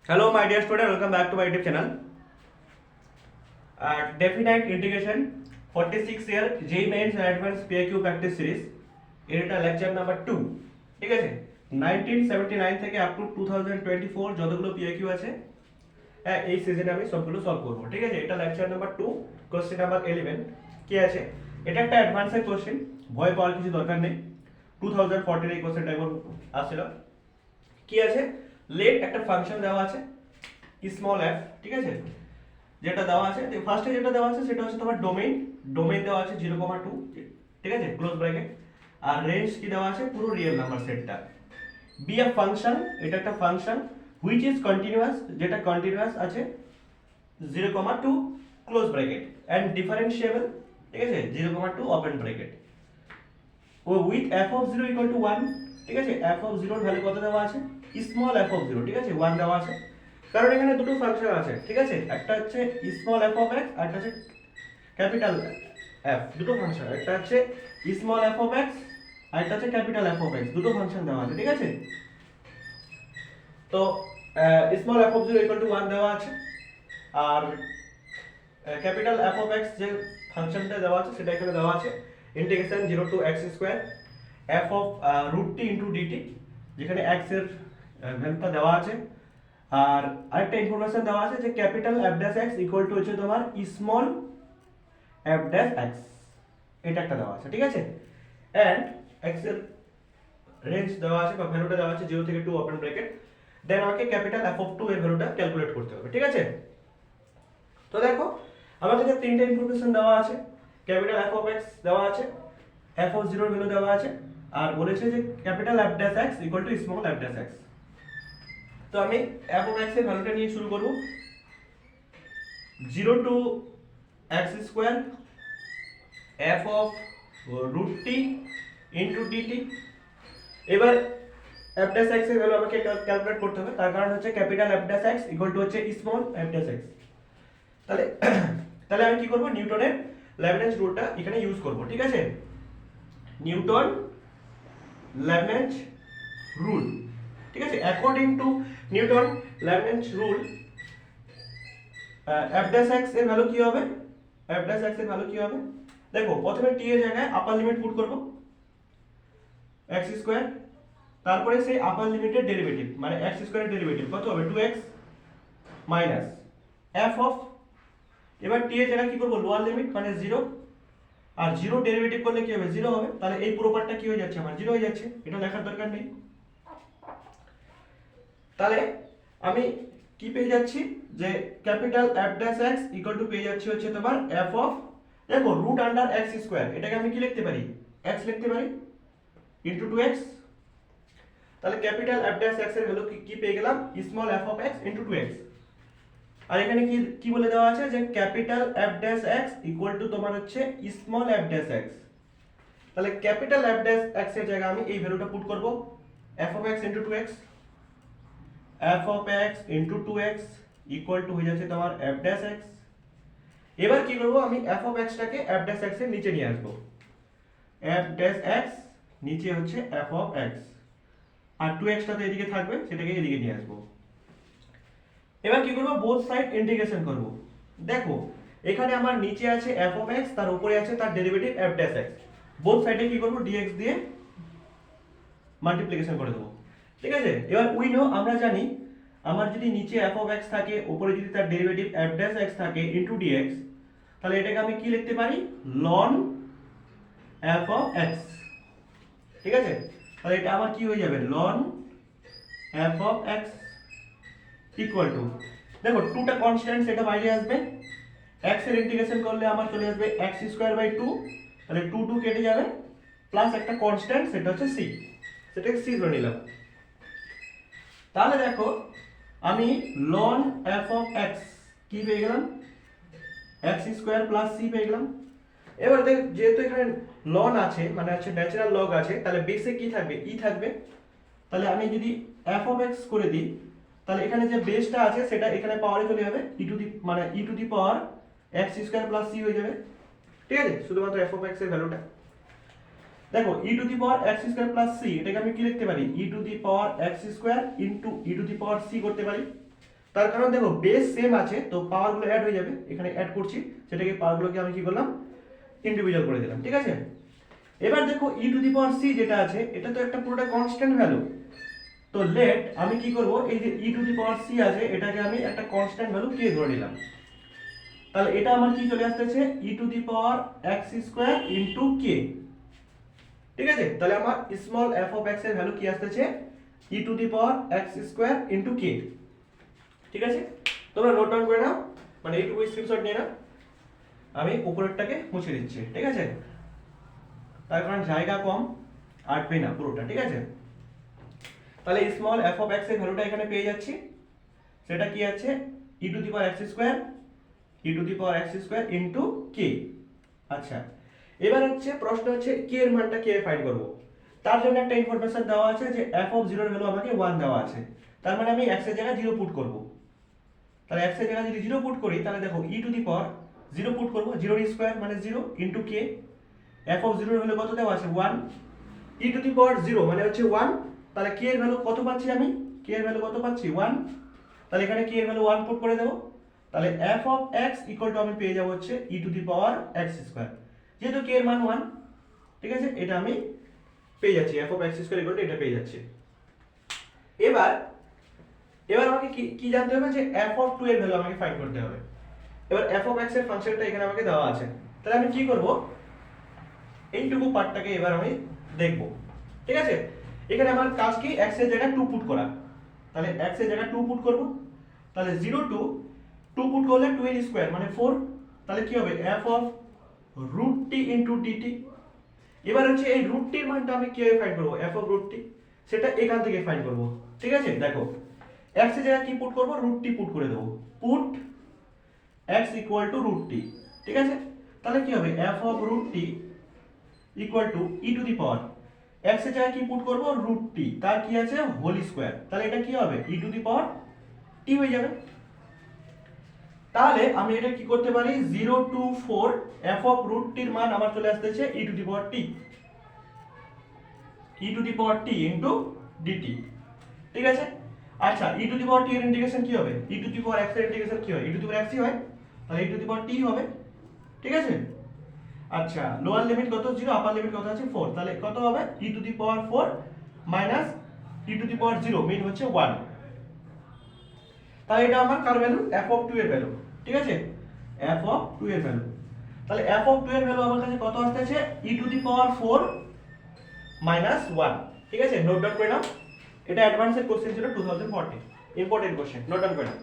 Hello, my dear student. Welcome back to my YouTube channel. Definite integration 46 year JEE Mains and Advanced PIQ practice series. এটা lecture number 2। ঠিক আছে, 1979 থেকে up to 2024 যতগুলো PIQ আছে এই সিজনে আমি সবগুলো সলভ করব। ঠিক আছে, এটা লেকচার নাম্বার 2, কোশ্চেন নাম্বার 11 কি আছে। এটা একটা অ্যাডভান্সের কোশ্চেন, ভয় পাওয়ার কিছু দরকার নেই। 2014 এই কোশ্চেনটা এখন আসছিল। কি আছে, লেট একটা ফাংশন দেওয়া আছে স্মল এফ, ঠিক আছে, যেটা দেওয়া আছে ফার্স্টে যেটা দেওয়া আছে সেটা হচ্ছে তোমার ডোমেইন দেওয়া আছে 0,2, ঠিক আছে, ক্লোজ ব্র্যাকেট। আর রেঞ্জ কি দেওয়া আছে, পুরো রিয়েল নাম্বার সেটটা। বি এ ফাংশন, এটা একটা ফাংশন হুইচ ইজ কন্টিনিউয়াস, যেটা কন্টিনিউয়াস আছে 0,2 ক্লোজ ব্র্যাকেট এন্ড ডিফারেন্সিয়েবল, ঠিক আছে, 0,2 ওপেন ব্র্যাকেট। ও with f of 0 equal to 1, ঠিক আছে, f অফ 0 এর ভ্যালু কত দেওয়া আছে, স্মল f অফ 0, ঠিক আছে, 1 দেওয়া আছে। কারণ এখানে দুটো ফাংশন আছে, ঠিক আছে, একটা হচ্ছে স্মল f অফ x আর একটা হচ্ছে ক্যাপিটাল f। দুটো ফাংশন, একটা হচ্ছে স্মল f অফ x আর একটা হচ্ছে ক্যাপিটাল f অফ x, দুটো ফাংশন দেওয়া আছে, ঠিক আছে। তো small f of 0 equal to 1 দেওয়া আছে, আর ক্যাপিটাল f অফ x যে ফাংশনটা দেওয়া আছে সেটা এখানে দেওয়া আছে integration 0 to x square f of √t into dt, যেখানে x এর ভ্যালুটা দেওয়া আছে। আর আরেকটা ইনফরমেশন দেওয়া আছে যে capital f dash x equal to হচ্ছে তোমার স্মল f ড্যাশ x, এটা একটা দেওয়া আছে, ঠিক আছে। এন্ড x এর রেঞ্জ দেওয়া আছে বা ভ্যালুটা দেওয়া আছে 0 থেকে 2 ওপেন ব্র্যাকেট। দেন আমাকে ক্যাপিটাল f অফ 2 এর ভ্যালুটা ক্যালকুলেট করতে হবে, ঠিক আছে। তো দেখো আমার কাছে তিনটে ইনফরমেশন দেওয়া আছে, ক্যাপিটাল f অফ x দেওয়া আছে, f অফ 0 এর ভ্যালু দেওয়া আছে, আর বলেছে যে capital f dash x equal two small f dash x। তো আমি f অফ x এর ভ্যালুটা নিয়ে শুরু করব। 0 to x square f of √t into dt। এবার f ড্যাশ x এর ভ্যালু আমাকে ক্যালকুলেট করতে হবে, তার কারণ হচ্ছে capital f dash x equal to হচ্ছে স্মল f ড্যাশ x। তাহলে তাহলে আমি কি করব, নিউটনের ল্যাবরেঞ্জ রুলটা এখানে ইউজ করব, ঠিক আছে। নিউটন ল্যাবরেঞ্জ রুল, ঠিক আছে, according to Newton Lagrange rule f dash x এর ভ্যালু কি হবে, f ড্যাশ x এর ভ্যালু কি হবে, দেখো প্রথমে t এর জায়গায় আপার লিমিট পুট করব x স্কয়ার, তারপরে সেই আপার লিমিটের ডেরিভেটিভ মানে x স্কয়ারের ডেরিভেটিভ কত হবে 2x মাইনাস f অফ, এবার t এর জায়গায় কি করব লোয়ার লিমিট মানে 0, আর 0 ডেরিভেটিভ করলে কি হবে 0 হবে, তাহলে এই পুরো পার্টটা কি হয়ে যাচ্ছে আমার 0 হয়ে যাচ্ছে, এটা লেখার দরকার নেই। তাহলে আমি কি পেয়ে যাচ্ছি যে capital f dash x equal two পেয়ে যাচ্ছি হচ্ছে তোমার f অফ, দেখো রুট আন্ডার x স্কয়ার, এটাকে আমি কি লিখতে পারি x লিখতে পারি ইনটু 2x। তাহলে ক্যাপিটাল f ড্যাশ x এর ভ্যালু কি পেয়ে গেলাম, small f of x into 2x। আর এখানে কি কি বলে দেওয়া আছে যে capital f dash x equal two তোমার হচ্ছে স্মল f ড্যাশ x। তাহলে ক্যাপিটাল f ড্যাশ x এর জায়গায় আমি এই ভ্যালুটা পুট করব f of x into 2x, f of x into 2x equal to হয়ে যাচ্ছে তোমার f ড্যাশ x। এবার কি করব, আমি f অফ x টাকে f ড্যাশ x এর নিচে নিয়ে আসব, f ড্যাশ x নিচে হচ্ছে f of x, R 2x টা তো এদিকে থাকবে সেটাকে এদিকে নিয়ে আসব। এবার কি করব, বোথ সাইড ইন্টিগ্রেশন করব। দেখো এখানে আমার নিচে আছে f অফ x, তার উপরে আছে তার derivative f dash x, both সাইডে কি করব dx দিয়ে মাল্টিপ্লিকেশন করে দেব, ঠিক আছে। এবার উই নো, আমরা জানি আমার যদি নিচে f অফ x থাকে, উপরে যদি তার ডেরিভেটিভ f ড্যাশ x থাকে ইনটু dx, তাহলে এটাকে আমি কি লিখতে পারি ln f অফ x, ঠিক আছে। তাহলে এটা আমার কি হয়ে যাবে ln f of x equal two, দেখো টুটা কনস্ট্যান্ট সেটা বাইরে আসবে, x এর ইন্টিগ্রেশন করলে আমার চলে আসবে x স্কয়ার বাই 2, তাহলে 2 2 কেটে যাবে, প্লাস একটা কনস্ট্যান্ট সেটা হচ্ছে c, সেটাকে c ধরে নিলাম। তাহলে দেখো আমি ln f অফ x কি পেয়ে গেলাম, x স্কয়ার প্লাস c পেয়ে গেলাম। এবার দেখ যেহেতু এখানে ln আছে মানে হচ্ছে ন্যাচারাল লগ আছে, তাহলে বেসে কি থাকবে e থাকবে। তাহলে আমি যদি f অফ x করে দিই, তাহলে এখানে যে বেসটা আছে সেটা এখানে পাওয়ারে চলে যাবে, e টু দি মানে e two the power x square plus c হয়ে যাবে, ঠিক আছে, শুধুমাত্র f অফ x এর ভ্যালুটা। দেখো e two the power x square plus c, এটাকে আমি কি লিখতে পারি e two the power x square into e two the power c করতে পারি। তার কারণ দেখো বেস সেম আছে, তো পাওয়ারগুলো অ্যাড হয়ে যাবে, এখানে অ্যাড করছি, সেটাকে পাওয়ারগুলোকে আমি কি করলাম ইন্ডিভিজুয়াল করে দিলাম, ঠিক আছে। এবার দেখো ই টু দি পাওয়ার সি যেটা আছে এটা তো একটা পুরোটা কনস্ট্যান্ট ভ্যালু, তো লেট আমি কি করব এই যে ই টু দি পাওয়ার সি আছে এটাকে আমি একটা কনস্ট্যান্ট ভ্যালু কে ধরে নিলাম, তাহলে এটা আমার কি চলে আসতেছে e to the power x square into k, ঠিক আছে। তাহলে আমার স্মল এফ অফ এক্স এর ভ্যালু কি আসতেছে e to the power x square into k, ঠিক আছে। তোমরা নোট ডাউন করে নাও, মানে এইটুকু স্ক্রিনশট নিয়ে নাও, আমি উপরেরটাকে মুছে দিচ্ছি, ঠিক আছে, তার কারণ জায়গা কম আটবে না পুরোটা, ঠিক আছে। তাহলে স্মল এফ অফ এক্স এর ভ্যালুটা এখানে পেয়ে যাচ্ছি, সেটা কি আছে e to the power x square into k. আচ্ছা, এবার হচ্ছে প্রশ্ন হচ্ছে কে এর মানটা কিভাবে ফাইন্ড করব, তার জন্য একটা ইনফরমেশন দেওয়া আছে যে এফ অফ 0 এর ভ্যালু আমাকে 1 দেওয়া আছে, তার মানে আমি x এর জায়গায় 0 পুট করব, তাহলে x এর জায়গায় যদি 0 পুট করি তাহলে দেখো ই টু দি পাওয়ার 0 পুট করব, 0 এর স্কয়ার মানে 0 ইনটু কে, এফ অফ 0 এর ভ্যালু কত দেওয়া আছে 1, ই টু দি পাওয়ার 0 মানে হচ্ছে 1, তাহলে কে এর ভ্যালু কত পাচ্ছি আমি, কে এর ভ্যালু কত পাচ্ছি 1, তাহলে এখানে কে এর ভ্যালু 1 পুট করে দেব, তাহলে f of x equal to আমি পেয়ে যাব হচ্ছে e to the power x square, যেহেতু কে এর মান 1, ঠিক আছে, এটা আমি পেয়ে যাচ্ছি f of x square equal to এটা পেয়ে যাচ্ছি। এবার আমাকে কি জানতে হবে যে f অফ 2 এর ভ্যালু আমাকে ফাইন্ড করতে হবে। এবার f অফ x এর ফাংশনটা এখানে আমাকে দেওয়া আছে, তাহলে আমি কি করব এইটুকু পার্টটাকে এবার আমি দেখব, ঠিক আছে। এখানে আমার কাজ কি x এর জায়গায় 2 পুট করা, তাহলে x এর জায়গায় 2 পুট করব, তাহলে 0 টু 2 পুট করলে 2 এর স্কয়ার মানে 4, তাহলে কি হবে f of root t into dt। এবার হচ্ছে এই রুট টির মানটা আমি কিভাবে ফাইন্ড করব f অফ রুট t, সেটা এখান থেকে ফাইন্ড করব, ঠিক আছে। দেখো x এর জায়গায় কি পুট করব রুট t পুট করে দেব, put x equal to root t, ঠিক আছে। তাহলে কি হবে f of root t equal to e to the power x এর জায়গায় কি পুট করব রুট t, তার কি আছে হোল স্কয়ার, তাহলে এটা কি হবে e to the power t হয়ে যাবে। তাহলে আমি এটা কি করতে পারি 0 to 4 f of root t এর মান আমার চলে আসতেছে e to the power t, e to the power t into dt, ঠিক আছে। আচ্ছা e to the power t এর ইন্টিগ্রেশন কি হবে e to the power x এর ইন্টিগ্রেশন কি হয় ই টু দি পাওয়ার x ই হয়, তাহলে ই টু দি পাওয়ার t হবে, ঠিক আছে। আচ্ছা লোয়ার লিমিট কত 0, আপার লিমিট কত আছে 4, তাহলে কত হবে e to the power 4 minus e to the power 0 mean হচ্ছে 1, তাহলে এটা আমার কার ভ্যালু f অফ 2 এর ভ্যালু, ঠিক আছে, f অফ 2 এর ভ্যালু। তাহলে f অফ 2 এর ভ্যালু আমার কাছে কত আসছে ই টু দি পাওয়ার 4 মাইনাস 1, ঠিক আছে। নোট ডাউন করে নাও, এটা অ্যাডভান্সের কোশ্চেন ছিল 2014, ইম্পর্টেন্ট কোশ্চেন, নোট ডাউন করে নাও।